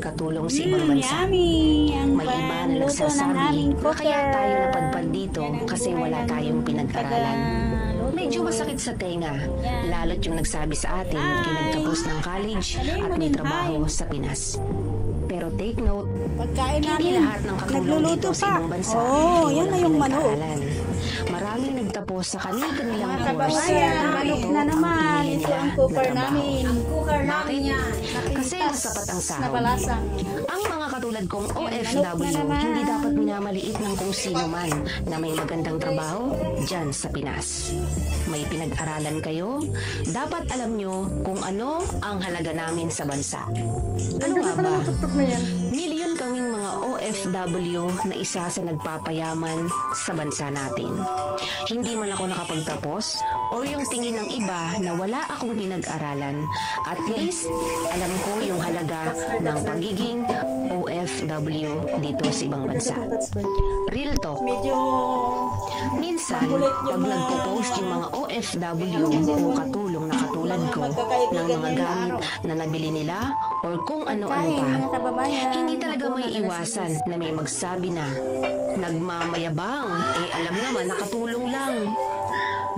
katulong sa ibang bansa. May iba na nagsasabi na kaya tayo napadpad dito kasi wala tayong pinag-aralan. Medyo masakit sa tenga, lalo't yung nagsabi sa atin kinagtapos ng college at may trabaho sa Pinas. Pero take note, hindi lahat ng katulong dito sa ibang bansa ay walang pinag-aralan. Maraming nagtapos sa kanilang course. Manok na naman. Ito ang cooker namin. Kasi masapat ang sahod. Ang mga katulad kong OFW, hindi dapat minamaliit ng kung sino man na may magandang trabaho dyan sa Pinas. May pinag-aralan kayo, dapat alam nyo kung ano ang halaga namin sa bansa. Ano nga ba? Milyon kaming mga OFW na isa sa nagpapayaman sa bansa natin. Hindi man ako nakapagtapos o yung tingin ng iba na wala akong pinag-aralan, at least alam ko yung halaga ng pagiging OFW dito sa ibang bansa. Real talk. Minsan, pag nagpo-post yung mga OFW o katulong na katulad ko ng mga gamit na nabili nila or kung ano-ano pa, hindi talaga may iwasan na may magsabi na nagmamayabang, alam naman nakatulong lang.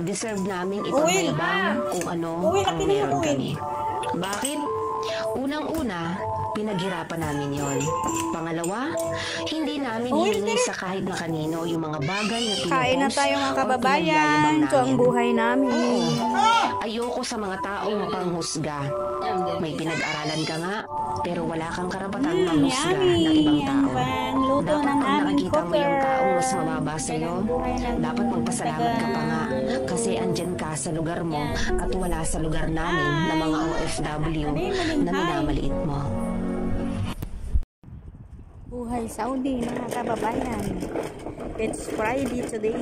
Deserve namin ipagmayabang kung ano ang meron kami. Bakit? Unang-una, pinaghirapan namin yon. Pangalawa, hindi namin hiningi sa kahit na kanino yung mga bagay na pinupost. Kain na tayo mga kababayan. Ito ang buhay namin. Ayoko sa mga taong mapanghusga. May pinag-aralan ka nga, pero wala kang karapatang manghusga ng ibang tao. Dapat pag nakikita mo yung taong mas mababa sa'yo, dapat magpasalamat ka pa nga kasi andyan ka sa lugar mo at wala sa lugar namin na mga OFW na minamaliit mo. Buhay Saudi mga kababayan. It's Friday today.